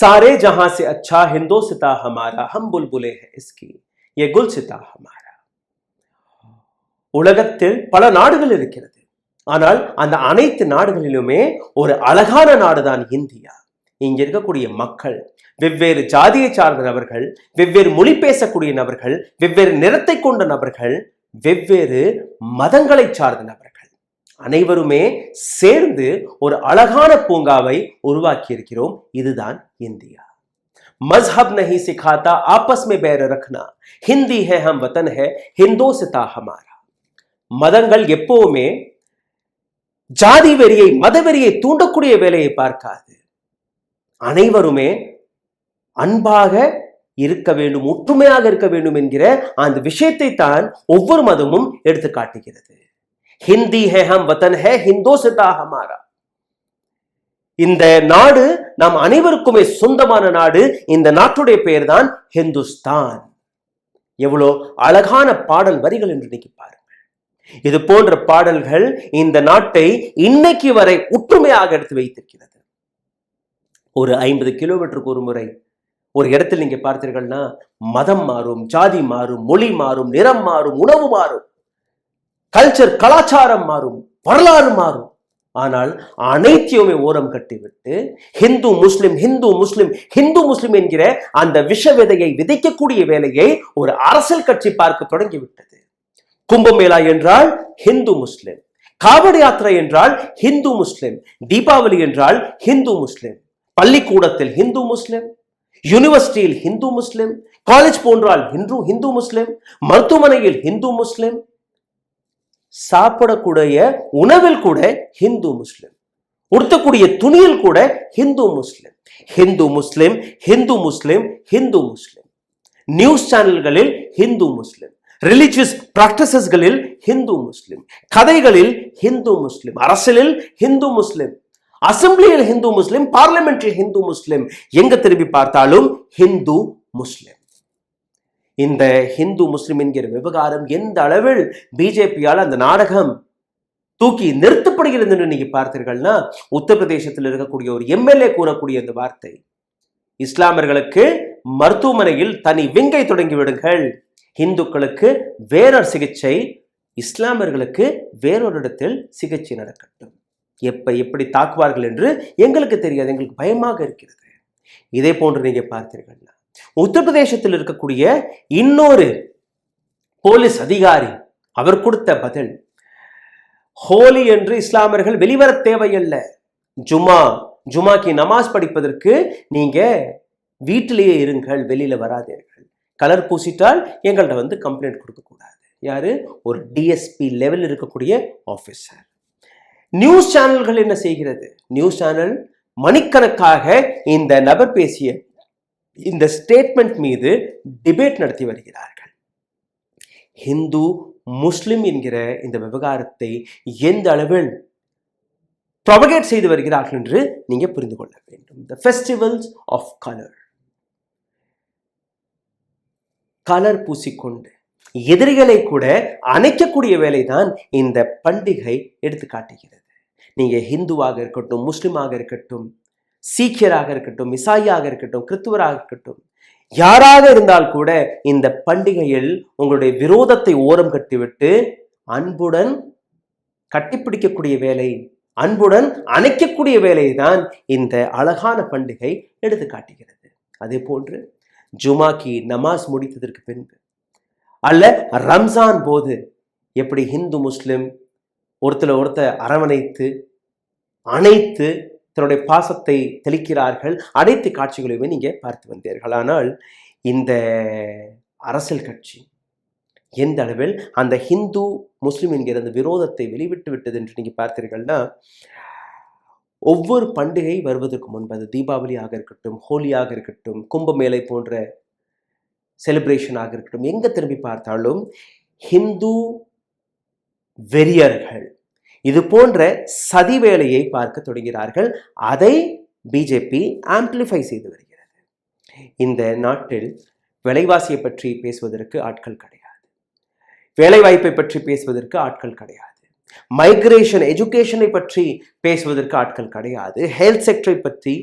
सारे जहां से अच्छा हिंदोसिता हमारा, हम बुलबुले हैं इसकी, ये गुलसिता हमारा. உலகத்தில் பல நாடுகள் இருக்கிறது. ஆனால் அந்த அனைத்து நாடுகளிலுமே ஒரு அழகான நாடுதான் இந்தியா. இங்க இருக்கக்கூடிய மக்கள் வெவ்வேறு ஜாதியை சார்ந்த நபர்கள், வெவ்வேறு மொழி பேசக்கூடிய நபர்கள், வெவ்வேறு நிறத்தை கொண்ட நபர்கள், வெவ்வேறு மதங்களை சார்ந்த நபர்கள் அனைவருமே சேர்ந்து ஒரு அழகான பூங்காவை உருவாக்கி இருக்கிறோம். இதுதான் இந்தியா. मजहब नहीं सिखाता आपस में बैर रखना, हिंदी है हम वतन है हिंदोसिता हमारा. மதங்கள் எப்பவுமே ஜாதி வெறியை மத வெறியை தூண்டக்கூடிய வேலையை பார்க்காது. அனைவருமே அன்பாக இருக்க வேண்டும், ஒற்றுமையாக இருக்க வேண்டும் என்கிற அந்த விஷயத்தை தான் ஒவ்வொரு மதமும் எடுத்து காட்டுகிறது. ஹிந்தி ஹே ஹம் வதன் ஹே ஹிந்தோசிதா ஹமாரா. இந்த நாடு நாம் அனைவருக்குமே சொந்தமான நாடு. இந்த நாட்டுடைய பெயர் தான் ஹிந்துஸ்தான். எவ்வளவு அழகான பாடல் வரிகள் என்று இன்னைக்கு பாருங்கள். இது போன்ற பாடல்கள் இந்த நாட்டை இன்னைக்கு வரை ஒற்றுமையாக எடுத்து வைத்திருக்கிறது. ஒரு 50 கிலோமீட்டருக்கு ஒரு முறை ஒரு இடத்தில் நீங்க பார்த்தீர்கள்னா மதம் மாறும், ஜாதி மாறும், மொழி மாறும், நிறம் மாறும், உணவு மாறும், கல்ச்சர் கலாச்சாரம் மாறும், வரலாறு மாறும். ஆனால் அனைத்தையுமே ஓரம் கட்டிவிட்டு ஹிந்து முஸ்லிம் ஹிந்து முஸ்லிம் ஹிந்து முஸ்லிம் என்கிற அந்த விஷ விதையை விதைக்கக்கூடிய வேலையை ஒரு அரசியல் கட்சி பார்க்க தொடங்கிவிட்டது. கும்பமேளா என்றால் ஹிந்து முஸ்லிம், காவடி யாத்திரை என்றால் ஹிந்து முஸ்லிம், தீபாவளி என்றால் ஹிந்து முஸ்லிம், பள்ளிக்கூடத்தில் ஹிந்து முஸ்லிம், யூனிவர்சிட்டியில் ஹிந்து முஸ்லிம், காலேஜ் போன்றால் ஹிந்து முஸ்லிம், மருத்துவமனையில் ஹிந்து முஸ்லிம், சாப்பிடக்கூடிய உணவில் கூட ஹிந்து முஸ்லிம், உடுத்தக்கூடிய துணியில் கூட ஹிந்து முஸ்லிம், ஹிந்து முஸ்லிம், ஹிந்து முஸ்லிம், ஹிந்து முஸ்லிம், நியூஸ் சேனல்களில் ஹிந்து முஸ்லிம், ரிலிஜியஸ் பிராக்டிசஸ்களில் ஹிந்து முஸ்லிம், கதைகளில் ஹிந்து முஸ்லிம், அரசியலில் ஹிந்து முஸ்லிம், அசம்பிளியில் ஹிந்து முஸ்லிம், பார்லிமெண்டில் ஹிந்து முஸ்லிம், எங்க திரும்பி பார்த்தாலும் ஹிந்து முஸ்லிம். இந்த ஹிந்து முஸ்லிம் என்கிற விவகாரம் எந்த அளவில் பிஜேபியால் அந்த நாடகம் தூக்கி நிறுத்தப்படுகிறது என்று நீங்க பார்த்தீர்கள்னா, உத்தரப்பிரதேசத்தில் இருக்கக்கூடிய ஒரு எம்எல்ஏ கூறக்கூடிய அந்த வார்த்தை, இஸ்லாமியர்களுக்கு மருத்துவமனையில் தனி விங்கை தொடங்கி விடுங்கள், இந்துக்களுக்கு வேறொரு சிகிச்சை, இஸ்லாமியர்களுக்கு வேறொரு இடத்தில் சிகிச்சை நடக்கட்டும். எப்படி தாக்குவார்கள் என்று எங்களுக்கு தெரியாது, எங்களுக்கு பயமாக இருக்கிறது. இதே போன்று நீங்க பார்த்தீர்கள்னா உத்தரப்பிரதேசத்தில் இருக்கக்கூடிய இன்னொரு போலீஸ் அதிகாரி அவர் கொடுத்த பதில், ஹோலி என்று இஸ்லாமியர்கள் வெளிவர தேவையில்ல, ஜுமாக்கு நமாஸ் படிப்பதற்கு நீங்க வீட்டிலேயே இருங்கள், வெளியில வராதீர்கள், கலர் பூசிட்டால் எங்கள்கிட்ட வந்து கம்ப்ளைண்ட் கொடுக்க கூடாது. யாரு? ஒரு டிஎஸ்பி லெவல் இருக்கக்கூடிய ஆபீசர். நியூஸ் சேனல்கள் என்ன செய்கிறது? நியூஸ் சேனல் மணிக்கணக்காக இந்த நபர் பேசிய இந்த ஸ்டேட்மெண்ட் மீது டிபேட் நடத்தி வருகிறார்கள். ஹிந்து முஸ்லிம் என்கிற இந்த விவகாரத்தை எந்த அளவில் ப்ரொபகேட் செய்து வருகிறார்கள் என்று நீங்க புரிந்து கொள்ள வேண்டும். The festivals of color. Colour பூசிக்கொண்டு எதிரிகளை கூட அணைக்கக்கூடிய வேலைதான் இந்த பண்டிகை எடுத்து காட்டுகிறது. நீங்க ஹிந்துவாக இருக்கட்டும், முஸ்லிமாக இருக்கட்டும், சீக்கியராக இருக்கட்டும், இசாயியாக இருக்கட்டும், கிறிஸ்துவராக இருக்கட்டும், யாராக இருந்தால் கூட இந்த பண்டிகையில் உங்களுடைய விரோதத்தை ஓரம் கட்டிவிட்டு அன்புடன் கட்டிப்பிடிக்கக்கூடிய வேலை, அன்புடன் அணைக்கக்கூடிய வேலையை தான் இந்த அழகான பண்டிகை எடுத்து காட்டுகிறது. அதே போன்று ஜுமாக்கு நமாஸ் முடித்ததற்கு பின்பு அல்ல ரம்ஜான் போது எப்படி ஹிந்து முஸ்லிம் ஒருத்தர் அரவணைத்து அனைத்து தன்னுடைய பாசத்தை தெளிக்கிறார்கள், அனைத்து காட்சிகளையுமே நீங்க பார்த்து வந்தீர்கள். ஆனால் இந்த அரசியல் கட்சி எந்த அளவில் அந்த ஹிந்து முஸ்லிம் என்கிற அந்த விரோதத்தை வெளிவிட்டு விட்டது என்று நீங்க பார்த்தீர்கள்னா, ஒவ்வொரு பண்டிகை வருவதற்கு முன்பு, அது தீபாவளியாக இருக்கட்டும், ஹோலியாக இருக்கட்டும், கும்பமேளை போன்ற செலிப்ரேஷனாக இருக்கட்டும், எங்க திரும்பி பார்த்தாலும் ஹிந்து வெறியர்கள் இது போன்ற சதி வேலையை பார்க்க தொடங்கிறார்கள். அதை பிஜேபி ஆம்பிளிஃபை செய்து வருகிறது. இந்த நாட்டில் விலைவாசியை பற்றி பேசுவதற்கு ஆட்கள் கிடையாது, வேலைவாய்ப்பை பற்றி பேசுவதற்கு ஆட்கள் கிடையாது, மைக்ரேஷன் எஜுகேஷனை பற்றி பேசுவதற்கு ஆட்கள் கிடையாது, ஹெல்த் செக்டரை பற்றி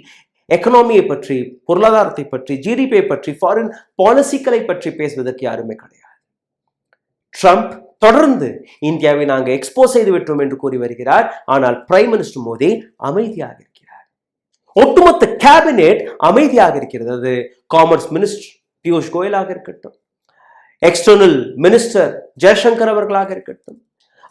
எக்கனாமியை பற்றி, பொருளாதாரத்தை பற்றி, ஜிடிபியை பற்றி, ஃபாரின் பாலிசிகளை பற்றி பேசுவதற்கு யாருமே கிடையாது. ட்ரம்ப் தொடர்ந்து இந்தியாவை நாங்கள் எக்ஸ்போஸ் செய்து விட்டோம் என்று கூறி வருகிறார். ஆனால் பிரைம் மினிஸ்டர் மோடி அமைதியாக இருக்கிறார். ஒட்டுமொத்த கேபினெட் அமைதியாக இருக்கிறது. அது காமர்ஸ் மினிஸ்டர் பியூஷ் கோயலாக இருக்கட்டும், எக்ஸ்டர்னல் மினிஸ்டர் ஜெய்சங்கர் அவர்களாக இருக்கட்டும்,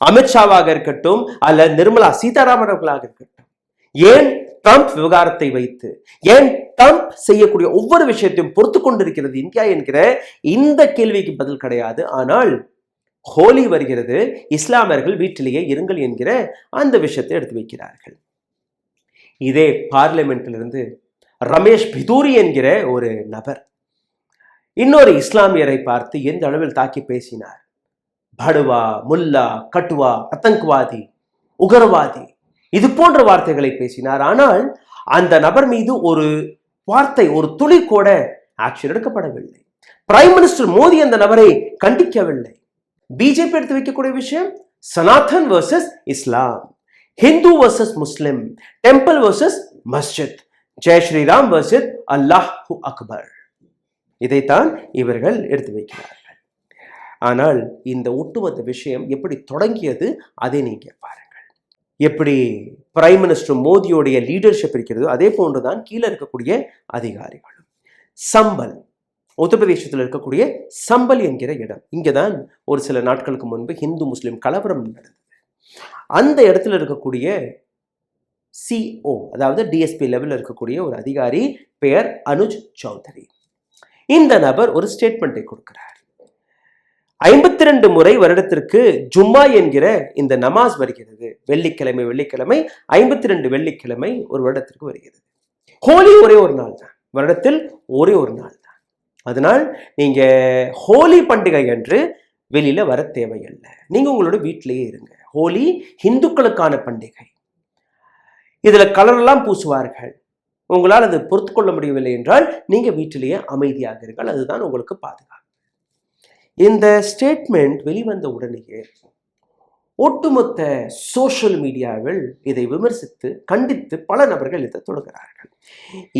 அமித்ஷாவாக இருக்கட்டும், அல்ல நிர்மலா சீதாராமன் அவர்களாக இருக்கட்டும், ஏன் ட்ரம்ப் விவகாரத்தை வைத்து, ஏன் ட்ரம்ப் செய்யக்கூடிய ஒவ்வொரு விஷயத்தையும் பொறுத்து கொண்டிருக்கிறது இந்தியா என்கிற இந்த கேள்விக்கு பதில் கிடையாது. ஆனால் ஹோலி வருகிறது, இஸ்லாமியர்கள் வீட்டிலேயே இருங்கள் என்கிற அந்த விஷயத்தை எடுத்து வைக்கிறார்கள். இதே பார்லிமெண்டிலிருந்து ரமேஷ் பிதூரி என்கிற ஒரு நபர் இன்னொரு இஸ்லாமியரை பார்த்து எந்த அளவில் தாக்கி பேசினார். படுவா, முல்லா, கட்டுவா, அத்தங்கவாதி, உகரவாதி, இது போன்ற வார்த்தைகளை பேசினார். ஆனால் அந்த நபர் மீது ஒரு வார்த்தை, ஒரு துளி கூட ஆக்ஷன் எடுக்கப்படவில்லை. பிரைம் மினிஸ்டர் மோடி அந்த நபரை கண்டிக்கவில்லை. பிஜேபி எடுத்து வைக்கக்கூடிய விஷயம் சனாதன் வர்சஸ் இஸ்லாம், ஹிந்து வர்சஸ் முஸ்லிம், டெம்பிள் வர்சஸ் மஸ்ஜித், ஜெய் ஸ்ரீராம் வர்சஸ் அல்லாஹு அக்பர். இதைத்தான் இவர்கள் எடுத்து வைக்கிறார்கள். ஆனால் இந்த ஒட்டுமொத்த விஷயம் எப்படி தொடங்கியது அதை நீங்க பாருங்கள். எப்படி பிரைம் மினிஸ்டர் மோடியோடைய லீடர்ஷிப் இருக்கிறதோ அதே போன்றுதான் கீழே இருக்கக்கூடிய அதிகாரிகளும். சம்பல், உத்தரப்பிரதேசத்தில் இருக்கக்கூடிய சம்பல் என்கிற இடம், இங்கேதான் ஒரு சில நாட்களுக்கு முன்பு ஹிந்து முஸ்லிம் கலவரம் நடந்தது. அந்த இடத்துல இருக்கக்கூடிய CO, அதாவது டிஎஸ்பி லெவலில் இருக்கக்கூடிய ஒரு அதிகாரி பெயர் அனுஜ் சௌத்ரி. இந்த நபர் ஒரு ஸ்டேட்மெண்ட்டை கொடுக்கிறார். 52 முறை வருடத்திற்கு ஜும்மா என்கிற இந்த நமாஸ் வருகிறது. வெள்ளிக்கிழமை 52 வெள்ளிக்கிழமை ஒரு வருடத்திற்கு வருகிறது. ஹோலி ஒரே ஒரு நாள் தான், வருடத்தில் ஒரே ஒரு நாள் தான். அதனால் நீங்க ஹோலி பண்டிகை என்று வெளியில வர தேவையில்லை, நீங்க உங்களோட வீட்டிலேயே இருங்க. ஹோலி இந்துக்களுக்கான பண்டிகை. இதுல கலர் எல்லாம் பூசுவார்கள். உங்களால் அது பொறுத்து கொள்ள முடியவில்லை என்றால் நீங்க வீட்டிலேயே அமைதியாக இருங்கள், அதுதான் உங்களுக்கு பாதுகாப்பு. இந்த ஸ்டேட்மெண்ட் வெளிவந்த உடனேயே ஒட்டுமொத்த சோஷியல் மீடியாவில் இதை விமர்சித்து கண்டித்து பல நபர்கள் இதை தொடர்கிறார்கள்.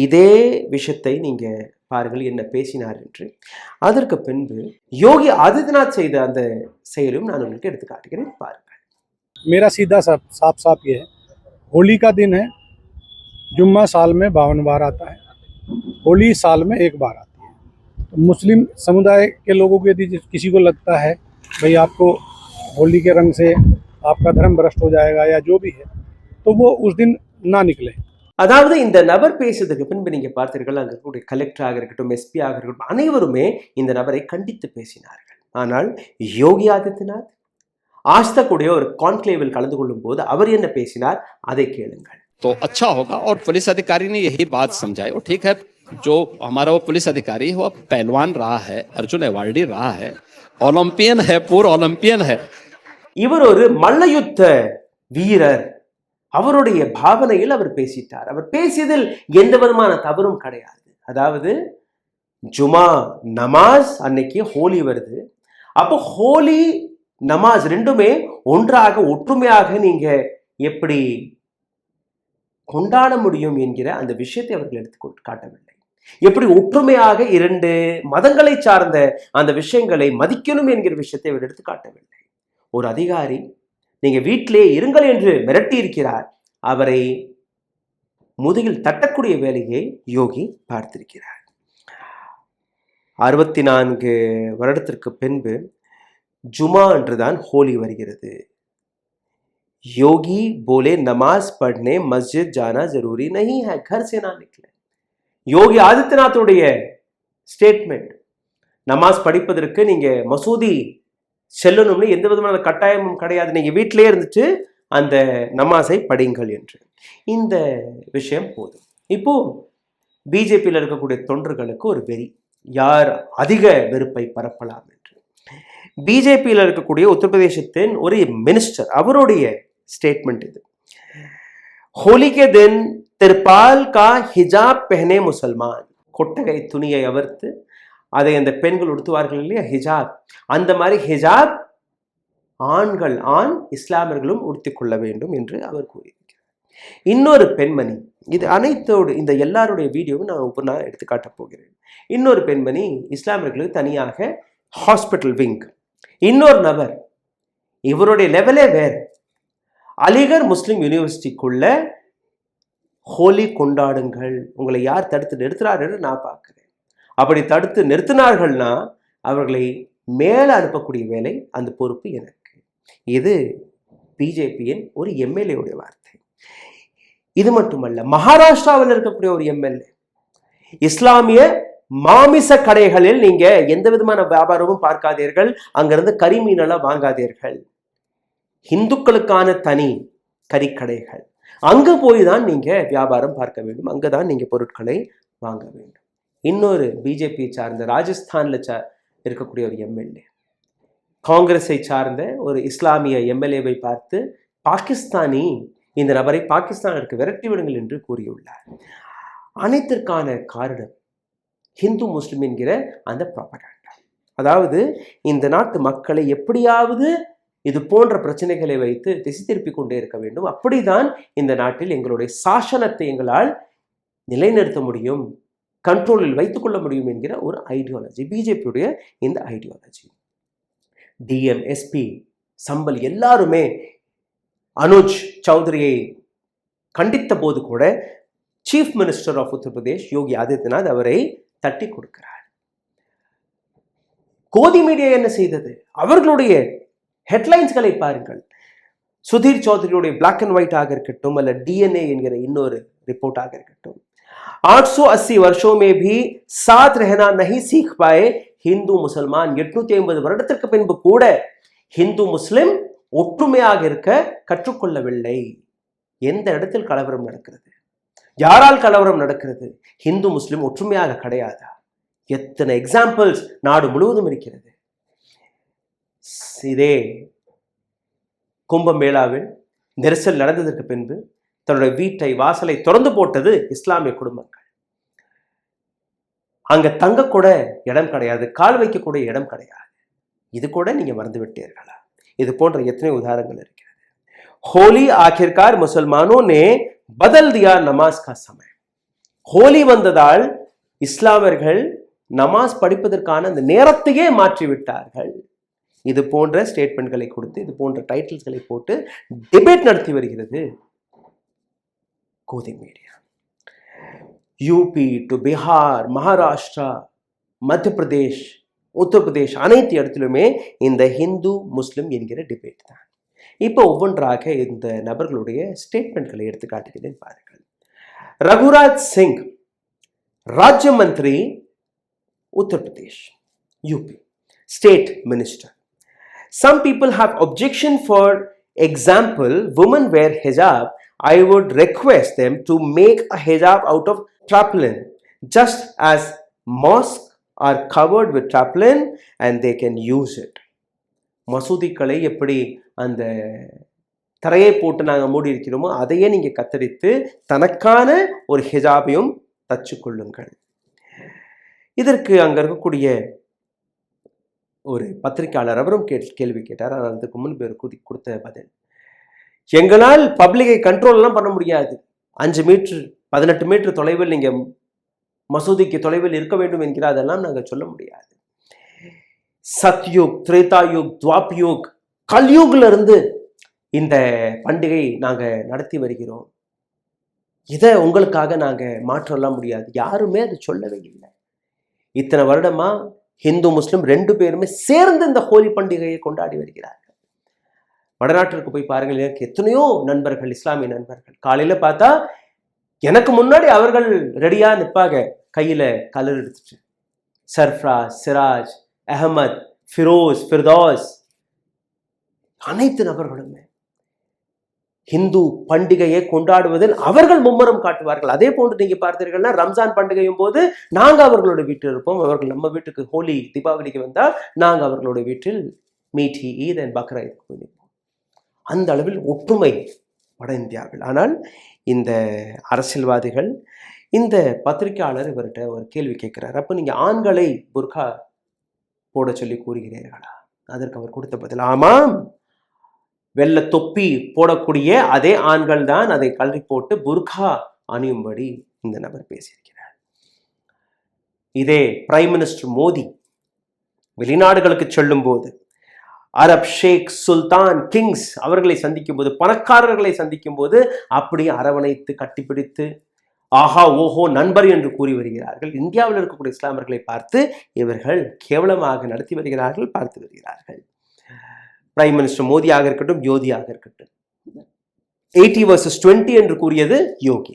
இதே விஷயத்தை நீங்க பாருங்கள் என்ன பேசினார் என்று. அதற்கு பின்பு யோகி ஆதித்யநாத் செய்த அந்த செயலும் நான் உங்களுக்கு எடுத்து காட்டுகிறேன், பாருங்கள். मेरा सीधा साफ साफ ये है, होली का दिन है, जुम्मा साल में 52 बार आता है, होली साल में एक बार आती है। तो मुस्लिम समुदाय के लोगों को यदि किसी को लगता है भाई आपको होली के रंग से आपका धर्म भ्रष्ट हो जाएगा या जो भी है, तो वो उस दिन ना निकले. அதாவது இந்த நபர் பேசுறதுக்கு பின்பு நீங்க பார்த்தீர்கள், அங்க இருக்கக்கூடிய கலெக்டராக இருக்கட்டும், எஸ்பி ஆக இருக்கட்டும், அனைவருமே இந்த நபரை கண்டித்து பேசினார்கள். ஆனால் யோகி ஆதித்யநாத் ஆஸ்தக்குடைய ஒரு கான்க்ளேவில் கலந்து கொள்ளும் போது அவர் என்ன பேசினார் அதை கேளுங்கள். तो अच्छा होगा। और पुलिस अधिकारी ने यही बात समझाई। और ठीक है, जो हमारा वो पुलिस अधिकारी है वो पहलवान रहा है, अर्जुन अवार्डी रहा है, ओलंपियन है, पूर्व ओलंपियन है। இவர் ஒரு மல்லயுத்த வீரர். அவருடைய பாவனையில் அவர் பேசிட்டார். அவர் பேசியதில் எந்த விதமான தவறும் கிடையாது. அதாவது ஜுமா நமாஸ் அன்னைக்கு ஹோலி வருது. அப்போ ஹோலி நமாஸ் ரெண்டுமே ஒன்றாக ஒற்றுமையாக நீங்க எப்படி கொண்டாட முடியும் என்கிற அந்த விஷயத்தை அவர்கள் எடுத்து காட்டவில்லை. எப்படி ஒற்றுமையாக இரண்டு மதங்களை சார்ந்த அந்த விஷயங்களை மதிக்கணும் என்கிற விஷயத்தை அவர் எடுத்து காட்டவில்லை. ஒரு அதிகாரி நீங்க வீட்டிலே இருங்கள் என்று மிரட்டி இருக்கிறார். அவரை முதுகில் தட்டக்கூடிய வேலையை யோகி பார்த்திருக்கிறார். 64 வருடத்திற்கு பின்பு जुमा என்றுதான் ஹோலி வருகிறது. योगी बोले नमाज पढ़ने मस्जिद जाना जरूरी नहीं है, घर से ना निकले. யோகி ஆதித்யநாத்துடைய ஸ்டேட்மெண்ட், நமாஸ் படிப்பதற்கு நீங்க மசூதி செல்லணும்னு எந்த விதமான கட்டாயமும் கிடையாது, நீங்க வீட்டிலே இருந்துட்டு அந்த நமாஸை படிங்கள் என்று. இந்த விஷயம் போதும். இப்போ பிஜேபியில் இருக்கக்கூடிய தொண்டர்களுக்கு ஒரு வெறி, யார் அதிக வெறுப்பை பரப்பலாம் என்று. பிஜேபியில் இருக்கக்கூடிய உத்தரப்பிரதேசத்தின் ஒரு மினிஸ்டர், அவருடைய ஸ்டேட்மெண்ட் இது. होली के दिन तिरपाल का हिजाब पहने मुसलमान, கொட்டகை துணியை அவிர்த்து அதை அந்த பெண்கள் உடுத்துவார்கள் இல்லையா, ஹிஜாப், அந்த மாதிரி ஹிஜாப் ஆண்கள், ஆண் இஸ்லாமியர்களும் உடுத்திக் கொள்ள வேண்டும் என்று அவர் கூறியிருக்கிறார். இன்னொரு பெண்மணி, இது அனைத்தோடு இந்த எல்லாருடைய வீடியோவும் நான் ஒவ்வொன்றா எடுத்து காட்டப் போகிறேன். இன்னொரு பெண்மணி இஸ்லாமியர்களுக்கு தனியாக ஹாஸ்பிட்டல் விங். இன்னொரு நபர், இவருடைய லெவலே வேறு. அலிகர் முஸ்லிம் யூனிவர்சிட்டிக்குள்ள ஹோலி கொண்டாடுங்கள், உங்களை யார் தடுத்து நிறுத்துறாருன்னு நான் பார்க்கிறேன். அப்படி தடுத்து நிறுத்தினார்கள்னா அவர்களை மேலே அனுப்பக்கூடிய வேலை, அந்த பொறுப்பு எனக்கு. இது பிஜேபியின் ஒரு எம்எல்ஏவுடைய வார்த்தை. இது மட்டுமல்ல, மகாராஷ்டிராவில் இருக்கக்கூடிய ஒரு எம்எல்ஏ, இஸ்லாமிய மாமிச கடைகளில் நீங்க எந்த விதமான வியாபாரமும் பார்க்காதீர்கள், அங்கிருந்து கரிமீனெல்லாம் வாங்காதீர்கள், இந்துக்களுக்கான தனி கறிக்கடைகள், அங்க போய் தான் நீங்க வியாபாரம் பார்க்க வேண்டும், அங்கதான் நீங்க பொருட்களை வாங்க வேண்டும். இன்னொரு பிஜேபி சார்ந்த ராஜஸ்தான்ல இருக்கக்கூடிய ஒரு எம்எல்ஏ, காங்கிரஸை சார்ந்த ஒரு இஸ்லாமிய எம்எல்ஏவை பார்த்து பாகிஸ்தானி இந்த நபரை பாகிஸ்தானிற்கு விரட்டி விடுங்கள் என்று கூறியுள்ளார். அனைத்திற்கான காரணம் ஹிந்து முஸ்லிம் என்கிற அந்த ப்ராபகண்டா. அதாவது இந்த நாட்டு மக்களை எப்படியாவது இது போன்ற பிரச்சனைகளை வைத்து திசை திருப்பி கொண்டே இருக்க வேண்டும். அப்படிதான் இந்த நாட்டில் எங்களுடைய சாசனத்தை எங்களால் நிலைநிறுத்த முடியும், கண்ட்ரோலில் வைத்துக் கொள்ள முடியும் என்கிற ஒரு ஐடியாலஜி பிஜேபியுடைய இந்த ஐடியாலஜி. டிஎம், எஸ்பி, சம்பல் எல்லாருமே அனுஜ் சௌத்ரியை கண்டித்த போது கூட chief minister of Uttar Pradesh Yogi Adityanath அவரை தட்டி கொடுக்கிறார். கோதி மீடியா என்ன செய்தது? அவர்களுடைய ஹெட்லைன்ஸ்களை பாருங்கள். சுதீர் சௌத்ரியுடைய பிளாக் அண்ட் ஒயிட் ஆக இருக்கட்டும், அல்ல டிஎன்ஏ என்கிற இன்னொரு ரிப்போர்ட் ஆக இருக்கட்டும், 880 வருஷோं में भी साथ रहना नहीं सीख पाए हिंदू मुसलमान. 850 வருடத்திற்கு பின்பு கூட ஹிந்து முஸ்லிம் ஒற்றுமையாக இருக்க கற்றுக்கொள்ளவில்லை. எந்த இடத்தில் கலவரம் நடக்கிறது? யாரால் கலவரம் நடக்கிறது? ஹிந்து முஸ்லிம் ஒற்றுமையாக கிடையாதா? எத்தனை எக்ஸாம்பிள்ஸ் நாடு முழுவதும் இருக்கிறது. இதே கும்பமேளாவில் நெரிசல் நடந்ததற்கு பின்பு தன்னுடைய வீட்டை வாசலை திறந்து போட்டது இஸ்லாமிய குடும்பங்கள். அங்க தங்க கூட இடம் கிடையாது, கால் வைக்க கூட இடம் கிடையாது. இது கூட நீங்க மறந்து விட்டீர்களா? இது போன்ற எத்தனை உதாரணங்கள் இருக்கிறது. होली आखिरकार मुसलमानों ने बदल दिया नमाज का समय. ஹோலி வந்ததால் இஸ்லாமியர்கள் நமாஸ் படிப்பதற்கான அந்த நேரத்தையே மாற்றிவிட்டார்கள். இது போன்ற ஸ்டேட்மெண்ட்களை கொடுத்து, இது போன்ற டைட்டில்ஸ்களை போட்டு டிபேட் நடத்தி வருகிறது Godi media. UP to Bihar, Maharashtra, Madhya Pradesh, Uttar Pradesh அனைத்து இடத்திலுமே இந்த ஹிந்து முஸ்லிம் என்கிற டிபேட் தான். இப்போ ஒவ்வொன்றாக இந்த நபர்களுடைய ஸ்டேட்மெண்ட்களை எடுத்து காட்டுகிறேன் பாருங்கள். ரகுராஜ் சிங், ராஜ்ய மந்திரி, Uttar Pradesh, UP, State Minister. Some people have objection. For example, women wear hijab. I would request them to make a hijab out of tarpaulin, just as mosques are covered with tarpaulin and they can use it. மசூதிகளை எப்படி அந்த தரையை போட்டு நாங்கள் மூடி இருக்கிறோமோ அதையே நீங்கள் கத்தரித்து தனக்கான ஒரு ஹிஜாபையும் தச்சு கொள்ளுங்கள். இதற்கு அங்கே இருக்கக்கூடிய ஒரு பத்திரிகையாளர் அவரும் கேள்வி கேட்டார். ஆனால் அதுக்கு முன்பு கொடுத்த பதில், எங்களால் பப்ளிக்கை கண்ட்ரோல்லாம் பண்ண முடியாது. 5 மீட்டர் 18 மீட்டர் தொலைவில் நீங்கள் மசூதிக்கு தொலைவில் இருக்க வேண்டும் என்கிற அதெல்லாம் நாங்கள் சொல்ல முடியாது. சத்யுக், திரேதாயுக், துவாப்யுக், கல்யுக்ல இருந்து இந்த பண்டிகை நாங்கள் நடத்தி வருகிறோம். இதை உங்களுக்காக நாங்கள் மாற்றலாம் முடியாது. யாருமே அது சொல்லவே இல்லை. இத்தனை வருடமா ஹிந்து முஸ்லிம் 2 பேருமே சேர்ந்து இந்த ஹோலி பண்டிகையை கொண்டாடி வருகிறார்கள். வடநாட்டிற்கு போய் பாருங்கள், எனக்கு எத்தனையோ நண்பர்கள், இஸ்லாமிய நண்பர்கள், காலையில பார்த்தா எனக்கு முன்னாடி அவர்கள் ரெடியா நிற்பாங்க, கையில கலர் எடுத்துட்டு. சர்ஃப்ராஸ், சிராஜ், அஹமத், ஃபிரோஸ், ஃபிர்தோஸ், அனைத்து நபர்களுமே ஹிந்து பண்டிகையை கொண்டாடுவதில் அவர்கள் மும்முரம் காட்டுவார்கள். அதே போன்று நீங்க பார்த்தீர்கள்னா ரம்ஜான் பண்டிகையும் போது நாங்க அவர்களோட வீட்டில் இருப்போம், அவர்கள் நம்ம வீட்டுக்கு ஹோலி தீபாவளிக்கு வந்தால் நாங்க அவர்களோட வீட்டில் மீட்டி, ஈத் அண்ட் பக்ரா இதுக்கு போய் நிற்போம். அந்த அளவில் ஒற்றுமை வட இந்தியாவில். ஆனால் இந்த அரசியல்வாதிகள், இந்த பத்திரிகையாளர் இவர்கிட்ட ஒரு கேள்வி கேட்கிறார். அப்போ நீங்க ஆண்களை புர்கா போட சொல்லி கூறுகிறீர்களா? அதற்கு அவர் கொடுத்த பதில், ஆமாம், வெள்ளை தொப்பி போடக்கூடிய அதே ஆண்கள் தான் அதை கழற்றி போட்டு புர்கா அணியும்படி இந்த நபர் பேசியிருக்கிறார். இதே பிரைம் மினிஸ்டர் மோடி வெளிநாடுகளுக்கு செல்லும் போது அரப் ஷேக், சுல்தான், கிங்ஸ் அவர்களை சந்திக்கும் போது, பணக்காரர்களை சந்திக்கும் போது அப்படி அரவணைத்து கட்டிப்பிடித்து ஆஹா ஓஹோ நண்பர் என்று கூறி வருகிறார்கள். இந்தியாவில் இருக்கக்கூடிய இஸ்லாமியர்களை பார்த்து இவர்கள் கேவலமாக நடத்தி வருகிறார்கள், பார்த்து வருகிறார்கள். பிரைம் மினிஸ்டர் மோடியாக இருக்கட்டும், யோகியாக இருக்கட்டும், 80 verses 20 என்று கூறியது யோகி.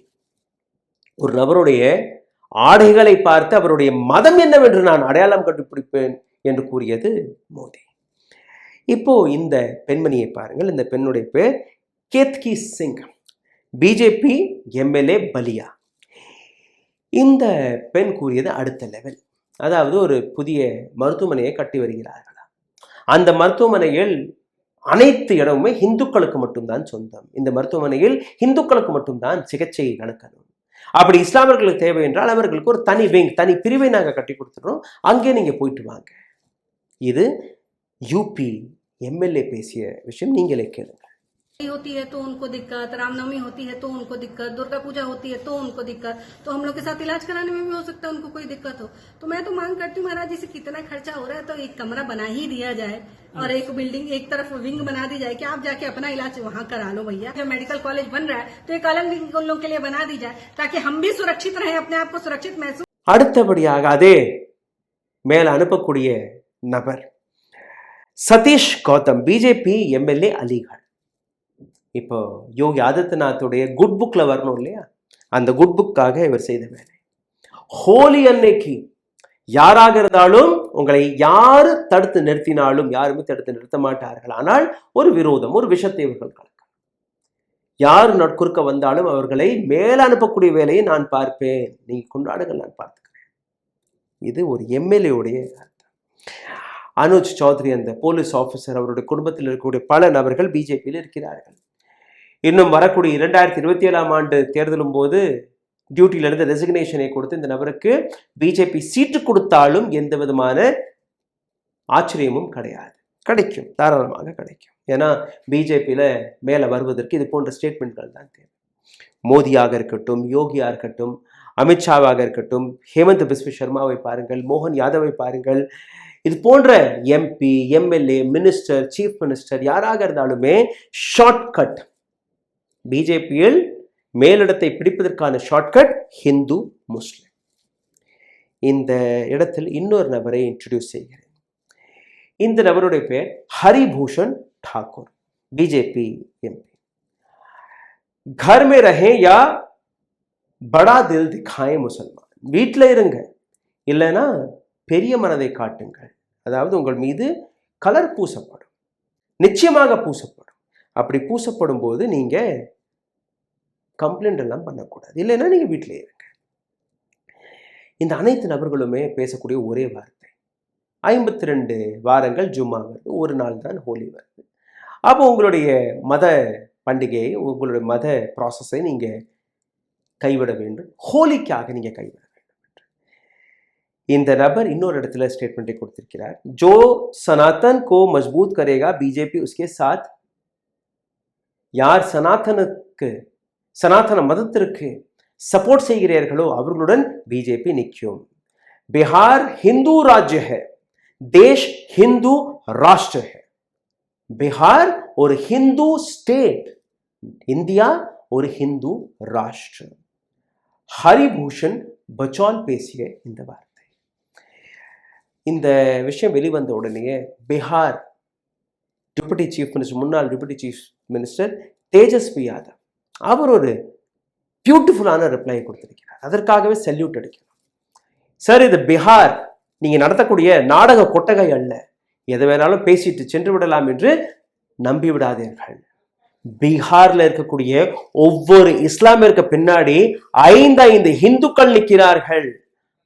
ஒரு நபருடைய ஆடைகளை பார்த்து அவருடைய மதம் என்னவென்று நான் அடையாளம் கண்டுபிடிப்பேன் என்று கூறியது மோடி. இப்போ இந்த பெண்மணியை பாருங்கள். இந்த பெண்ணுடைய பேர் கேத்கி சிங், பிஜேபி எம்எல்ஏ பலியா. இந்த பெண் கூறியது அடுத்த லெவல். அதாவது ஒரு புதிய மருத்துவமனையை கட்டி வருகிறார்களா, அந்த மருத்துவமனையில் அனைத்து இடமுமே இந்துக்களுக்கு மட்டும்தான் சொந்தம், இந்த மருத்துவமனையில் இந்துக்களுக்கு மட்டும்தான் சிகிச்சை நடக்கணும், அப்படி இஸ்லாமியர்களுக்கு தேவை என்றால் அவர்களுக்கு ஒரு தனி விங், தனி பிரிவை நாங்கள் கட்டி கொடுத்துடுறோம், அங்கே நீங்க போயிட்டு வாங்க. இது யூபி எம்எல்ஏ பேசிய விஷயம், நீங்களே கேளுங்க. होती है तो उनको दिक्कत, रामनवमी होती है तो उनको दिक्कत, दुर्गा पूजा होती है तो उनको दिक्कत, तो हम लोग के साथ इलाज कराने में भी हो सकता है उनको कोई दिक्कत हो। तो मैं तो मांग करती हूँ महाराज जी से, कितना खर्चा हो रहा है तो एक कमरा बना ही दिया जाए और एक बिल्डिंग, एक तरफ विंग बना दी जाए कि आप जाके अपना इलाज वहाँ करा लो भैया। जब मेडिकल कॉलेज बन रहा है तो एक अलग विंग उन लोग के लिए बना दी जाए ताकि हम भी सुरक्षित रहें, अपने आप को सुरक्षित महसूस। அடுத்தபடியாக அதே மேல அனுப்பக்கூடிய நபர் சதீஷ் கௌதம், பிஜேபி எம்எல்ஏ அலிகர். இப்போ யோகி ஆதித்யநாத்துடைய குட் புக்ல வரணும் இல்லையா, அந்த குட் புக்காக இவர் செய்த வேலை. ஹோலி அன்னைக்கு யாராக இருந்தாலும் உங்களை யாரு தடுத்து நிறுத்தினாலும் யாருமே தடுத்து நிறுத்த மாட்டார்கள். ஆனால் ஒரு விரோதம், ஒரு விஷத்தை இவர்கள் கலக்கலாம். யார் நட்குறுக்க வந்தாலும் அவர்களை மேல அனுப்பக்கூடிய வேலையை நான் பார்ப்பேன், நீங்க கொண்டாடுங்கள், நான் பார்த்துக்கிறேன். இது ஒரு எம்எல்ஏ உடைய அர்த்தம். அனுஜ் சௌத்ரி அந்த போலீஸ் ஆபீசர், அவருடைய குடும்பத்தில் இருக்கக்கூடிய பல நபர்கள் பிஜேபியில் இருக்கிறார்கள். இன்னும் வரக்கூடிய 2027 ஆண்டு தேர்தலும் போது டியூட்டியிலிருந்து ரெசிக்னேஷனை கொடுத்து இந்த நபருக்கு பிஜேபி சீட்டு கொடுத்தாலும் எந்த விதமான ஆச்சரியமும் கிடையாது, கிடைக்கும், தாராளமாக கிடைக்கும். ஏன்னா பிஜேபியில மேல வருவதற்கு இது போன்ற ஸ்டேட்மெண்ட்கள் தான் தேவை. மோடியாக இருக்கட்டும், யோகியா இருக்கட்டும், அமித்ஷாவாக இருக்கட்டும், ஹேமந்த் பிஸ்வ சர்மாவை பாருங்கள், மோகன் யாதவை பாருங்கள், இது போன்ற MP, MLA, minister, chief minister யாராக இருந்தாலுமே ஷார்ட்கட், பிஜேபியில் மேலிடத்தை பிடிப்பதற்கான ஷார்ட்கட் ஹிந்து முஸ்லிம். இந்த இடத்தில் இன்னொரு நபரை இன்ட்ரடியூஸ் செய்கிறேன். இந்த நபருடைய பேர் ஹரிபூஷன் ठाकुर, बीजेपी एमपी. घर में रहें या बड़ा दिल दिखाएं मुसलमान, வீட்டில் இருங்க இல்லைன்னா பெரிய மனதை காட்டுங்கள். அதாவது உங்கள் மீது கலர் பூசப்படும், நிச்சயமாக பூசப்படும். அப்படி பூசப்படும் போது நீங்க கம்ப்ளைண்ட் எல்லாம் பண்ணக்கூடாது, இல்லைன்னா நீங்க வீட்டிலே இருங்க. இந்த அனைத்து நபர்களுமே பேசக்கூடிய ஒரே வார்த்தை. 52 வாரங்கள் ஜும்மா வருது, ஒரு நாள் தான் ஹோலி வருது. அப்போ உங்களுடைய மத பண்டிகையை, உங்களுடைய மத ப்ராசஸை நீங்க கைவிட வேண்டும், ஹோலிக்காக நீங்க கைவிட வேண்டும் என்று இந்த நபர் இன்னொரு இடத்துல ஸ்டேட்மெண்ட்டை கொடுத்திருக்கிறார். ஜோ சனாதன் கோ மஜ்பூத் கரேகா பிஜேபி உஸ்கே சாத். யார் சனாதன மதத்திற்கு சப்போர்ட் செய்கிறீர்களோ அவர்களுடன் பிஜேபி நிற்கும். बिहार हिंदू राज्य है, देश हिंदू राष्ट्र है. बिहार ஒரு ஹிந்து ஸ்டேட், இந்தியா ஒரு ஹிந்து ராஷ்டிரம். ஹரிபூஷன் பச்சால் பேசிய இந்த வார்த்தை, இந்த விஷயம் வெளிவந்த உடனே பீகார் டிப்யூட்டி சீஃப் மினிஸ்டர், முன்னாள் deputy chief minister Tejashwi Yadav, அவர் ஒரு பியூட்டிஃபுல்லான ரிப்ளை கொடுத்திருக்கிறார். அதற்காகவே சல்யூட் அடிக்கணும். சார், இது பீகார் நீங்க நடத்தக்கூடிய நாடக கொட்டகை அல்ல, எதை வேணாலும் பேசிட்டு சென்று விடலாம் என்று நம்பி விடாதீர்கள். பீகார்ல இருக்கக்கூடிய ஒவ்வொரு இஸ்லாமியருக்கு பின்னாடி 5 இந்துக்கள் நிற்கிறார்கள்.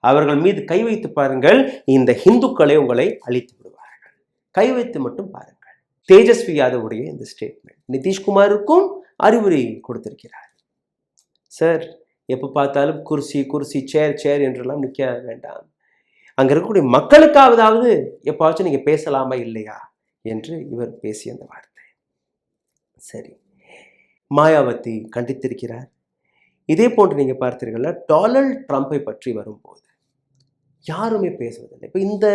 அவர்கள் மீது கை வைத்து பாருங்கள், இந்த இந்துக்களை உங்களை அழித்து விடுவார்கள். கை வைத்து மட்டும் பாருங்கள். தேஜஸ்வி யாதவுடைய இந்த ஸ்டேட்மெண்ட் நிதிஷ்குமாருக்கும் அறிவுரை கொடுத்திருக்கிறார். சார், எப்போ பார்த்தாலும் குர்சி குர்சி சேர் சேர் என்றெல்லாம் நிற்க வேண்டாம். அங்க இருக்கக்கூடிய மக்களுக்காவதாவது எப்பாச்சும் நீங்க பேசலாமா இல்லையா என்று இவர் பேசிய அந்த வார்த்தை. சரி, மாயாவதி கண்டித்திருக்கிறார். இதே போன்று நீங்க பார்த்தீர்கள்னா டொனால்ட் ட்ரம்ப்பை பற்றி வரும்போது யாருமே பேசுவதில்லை. இப்போ இந்த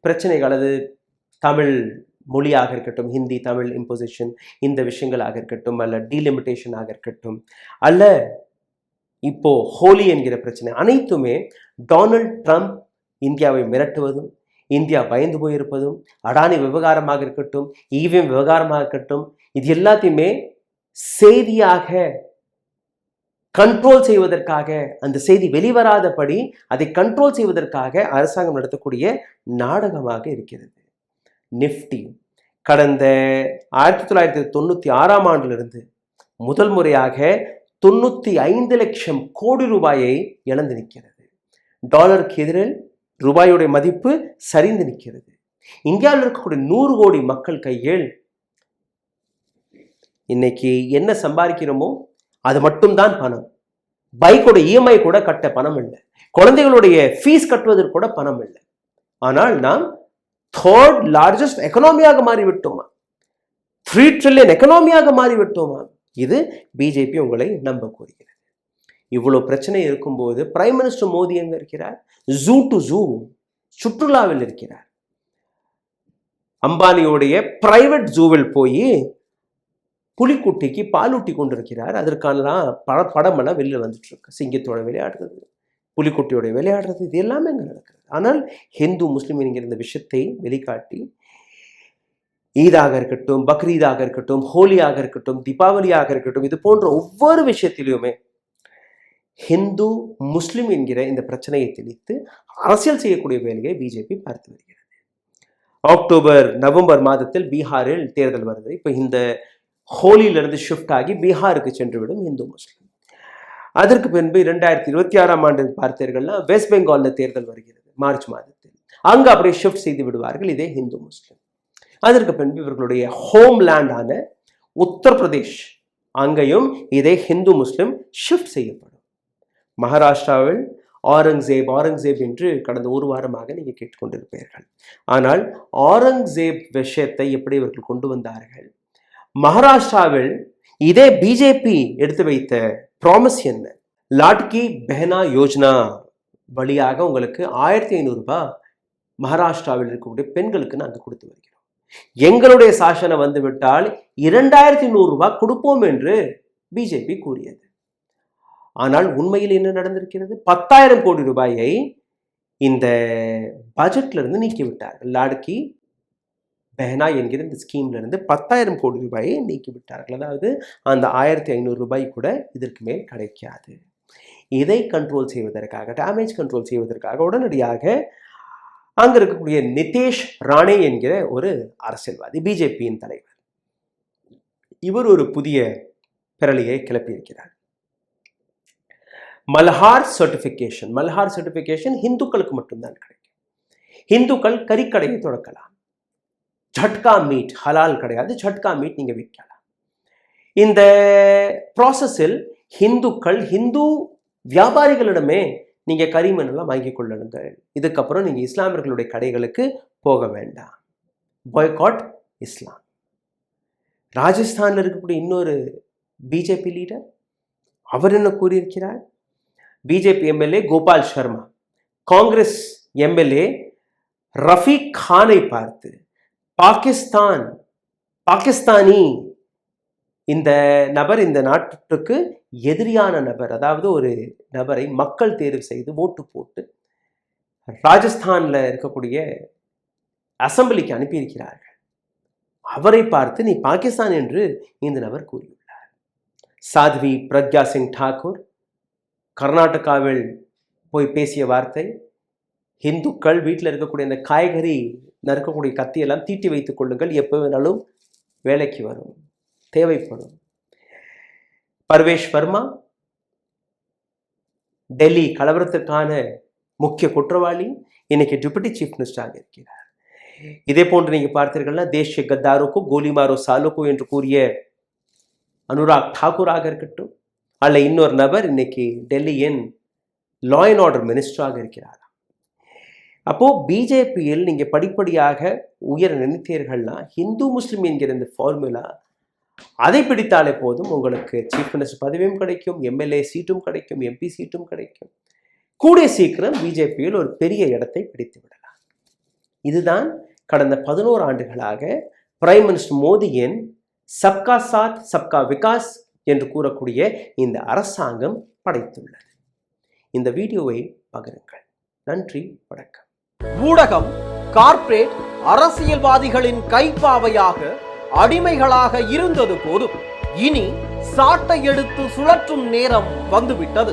பிரச்சனைகள், அது தமிழ் மொழியாக இருக்கட்டும், ஹிந்தி தமிழ் இம்போசிஷன், இந்த விஷயங்களாக இருக்கட்டும், அல்ல டீலிமிட்டேஷனாக இருக்கட்டும், அல்ல இப்போ ஹோலி என்கிற பிரச்சனை, அனைத்துமே டொனால்ட் ட்ரம்ப் இந்தியாவை மிரட்டுவதும், இந்தியா பயந்து போயிருப்பதும், அடானி விவகாரமாக இருக்கட்டும், ஈவிஎம் விவகாரமாக இருக்கட்டும், இது எல்லாத்தையுமே செய்தியாக கண்ட்ரோல் செய்வதற்காக, அந்த செய்தி வெளிவராதபடி அதை கண்ட்ரோல் செய்வதற்காக அரசாங்கம் நடத்தக்கூடிய நாடகமாக இருக்கிறது. நிஃப்டி கடந்த 1996ஆம் ஆண்டிலிருந்து முதல் முறையாக 95 லட்சம் கோடி ரூபாயை இழந்து நிற்கிறது. டாலருக்கு எதிரில் ரூபாயுடைய மதிப்பு சரிந்து நிற்கிறது. இந்தியாவில் இருக்கக்கூடிய 100 கோடி மக்கள் கையில் இன்னைக்கு என்ன சம்பாதிக்கிறோமோ அது மட்டும்தான் பணம். பைக்கோட இஎம்ஐ கூட கட்ட பணம் இல்லை, குழந்தைகளுடைய ஃபீஸ் கட்டுவதற்கு கூட பணம் இல்லை. ஆனால் நாம் 3rd largest எக்கனாமியாக மாறிவிட்டோமா, 3 ட்ரில்லியன் எக்கனாமியாக மாறிவிட்டோமா? இது பிஜேபி உங்களை நம்ப கோருகிறது. இவ்வளவு பிரச்சனை இருக்கும்போது பிரைம் மினிஸ்டர் மோடி எங்க இருக்கிறார்? ஜூ டு ஜூ சுற்றுலாவில் இருக்கிறார். அம்பானியோடைய பிரைவேட் ஜூவில் போய் புலிக்குட்டிக்கு பாலூட்டி கொண்டிருக்கிறார். அதற்கான படமெல்லாம் வெளியில் வந்துட்டு இருக்கு. சிங்கத்தோட விளையாடுறது, புலிக்குட்டியோட விளையாடுறது, இது எல்லாமே அங்கே நடக்கிறது. ஆனால் ஹிந்து முஸ்லீம் என்கிற இந்த விஷயத்தை வெளிக்காட்டி ஈதாக இருக்கட்டும், பக்ரீதாக இருக்கட்டும், ஹோலியாக இருக்கட்டும், தீபாவளியாக இருக்கட்டும், இது போன்ற ஒவ்வொரு விஷயத்திலுமே ஹிந்து முஸ்லிம் என்கிற இந்த பிரச்சனையை திணித்து அரசியல் செய்யக்கூடிய வேலையை பிஜேபி பார்த்து வருகிறது. அக்டோபர் நவம்பர் மாதத்தில் பீகாரில் தேர்தல் வருது. இப்போ இந்த ஹோலியிலிருந்து ஷிஃப்ட் ஆகி பீகாருக்கு சென்றுவிடும் இந்து முஸ்லிம். அதற்கு பின்பு 2026ஆம் ஆண்டு பார்த்தீர்கள்னா வெஸ்ட் பெங்காலில் தேர்தல் வருகிறது மார்ச் மாதத்தில். அங்கு அப்படியே ஷிஃப்ட் செய்து விடுவார்கள் இதே ஹிந்து முஸ்லிம். அதற்கு பின்பு இவர்களுடைய ஹோம்லேண்டான உத்தரப்பிரதேஷ், அங்கேயும் இதே ஹிந்து முஸ்லிம் ஷிஃப்ட் செய்யப்படும். மகாராஷ்டிராவில் ஆரங்கசேப் என்று கடந்த ஒரு வாரமாக நீங்கள் கேட்டுக்கொண்டிருப்பீர்கள். ஆனால் ஆரங்கசேப் விஷயத்தை எப்படி இவர்கள் கொண்டு வந்தார்கள்? மகாராஷ்டிராவில் இதே பிஜேபி எடுத்து வைத்த ப்ராமிஸ் என்ன? லாட்கி பெஹனா யோஜனா வழியாக உங்களுக்கு 1500 ரூபாய் மகாராஷ்டிராவில் இருக்கக்கூடிய பெண்களுக்கு நாங்கள் கொடுத்து வருகிறோம். எங்களுடைய சாசனம் வந்துவிட்டால் 2100 ரூபாய் கொடுப்போம் என்று பிஜேபி கூறியது. ஆனால் உண்மையில் என்ன நடந்திருக்கிறது? 10,000 கோடி ரூபாயை இந்த பட்ஜெட்ல இருந்து நீக்கிவிட்டார்கள். லாட்கி பெஹனா என்கிற இந்த ஸ்கீம்ல இருந்து 10,000 கோடி ரூபாயை நீக்கிவிட்டார்கள். அதாவது அந்த 1500 ரூபாய் கூட இதற்கு மேல் கிடைக்காது. இதை கண்ட்ரோல் செய்வதற்காக, டேமேஜ் கண்ட்ரோல் செய்வதற்காக உடனடியாக அங்க இருக்கக்கூடிய நிதேஷ் ராணே என்கிற ஒரு அரசியல்வாதி, பிஜேபியின் தலைவர், இவர் ஒரு புதிய பிரளியை கிளப்பியிருக்கிறார். மல்ஹார் சர்டிபிகேஷன் இந்துக்களுக்கு மட்டும்தான் கிடைக்கும். இந்துக்கள் கறிக்கடையை தொடக்கலாம். झटका மீட் ஹலால் கிடையாது, झटका மீட் நீங்க விற்கலாம். இந்த ப்ராசஸில் ஹிந்து வியாபாரிகளிடமே நீங்க கரிமண் எல்லாம் வாங்கி கொள்ளுங்கள். இதுக்கப்புறம் நீங்க இஸ்லாமியர்களுடைய கடைகளுக்கு போக வேண்டாம். பாய்காட் இஸ்லாம். ராஜஸ்தான்ல இருக்கக்கூடிய இன்னொரு பிஜேபி லீடர் அவர் என்ன கூறியிருக்கிறார்? BJP MLA Gopal Sharma Congress MLA Rafiq கானை பார்த்து பாகிஸ்தானி இந்த நபர் இந்த நாட்டுக்கு எதிரியான நபர், அதாவது ஒரு நபரை மக்கள் தேர்வு செய்து ஓட்டு போட்டு ராஜஸ்தான்ல இருக்கக்கூடிய அசம்பிளிக்கு அனுப்பியிருக்கிறார்கள். அவரை பார்த்து நீ பாகிஸ்தான் என்று இந்த நபர் கூறியுள்ளார். சாத்வி பிரக்யா சிங் டாக்கூர் கர்நாடகாவில் போய் பேசிய வார்த்தை, இந்துக்கள் வீட்டில் இருக்கக்கூடிய இந்த காய்கறி நறுக்கக்கூடிய கத்தியெல்லாம் தீட்டி வைத்துக் கொள்ளுங்கள், எப்போ வேணாலும் வேலைக்கு வரும், தேவைப்படும். பர்வேஷ் வர்மா டெல்லி கலவரத்திற்கான முக்கிய குற்றவாளி, இன்னைக்கு டிப்யூட்டி சீஃப் மினிஸ்டராக இருக்கிறார். இதே போன்று நீங்க பார்த்தீர்கள்னா தேசிய கத்தாரோக்கோ கோலிமாரோ சாலோக்கோ என்று கூறிய அனுராக் தாக்கூராக இருக்கட்டும், அல்ல இன்னொரு நபர் இன்னைக்கு டெல்லியின் லா அண்ட் ஆர்டர் மினிஸ்டராக இருக்கிறார். அப்போ பிஜேபியில் நீங்க படிப்படியாக உயர நினைத்தீர்கள்னா இந்து முஸ்லிம் என்கிற இந்த ஃபார்முலா அதை பிடித்தாலே போதும், உங்களுக்கு சீஃப் மினிஸ்டர் பதவியும் கிடைக்கும், எம்எல்ஏ சீட்டும் கிடைக்கும், எம்பி சீட்டும் கிடைக்கும். கூடிய சீக்கிரம் பிஜேபியில் ஒரு பெரிய இடத்தை பிடித்து விடலாம். இதுதான் கடந்த 11 ஆண்டுகளாக பிரைம் மினிஸ்டர் மோடியின் சப்கா சாத் சப்கா விகாஸ் என்று கூறக்கூடிய இந்த அரசாங்கம் படைத்துள்ளது. இந்த வீடியோவை பகிருங்கள். நன்றி, வணக்கம். ஊடகம் கார்ப்பரேட் அரசியல்வாதிகளின் கைப்பாவையாக அடிமைகளாக இருந்தது போதும். இனி சாட்டை எடுத்து சுழற்றும் நேரம் வந்துவிட்டது.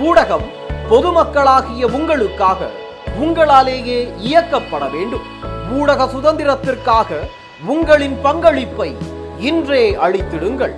ஊடகம் பொதுமக்களாகிய உங்களுக்காக, உங்களாலேயே இயக்கப்பட வேண்டும். ஊடக சுதந்திரத்திற்காக உங்களின் பங்களிப்பை இன்றே அளித்திடுங்கள்.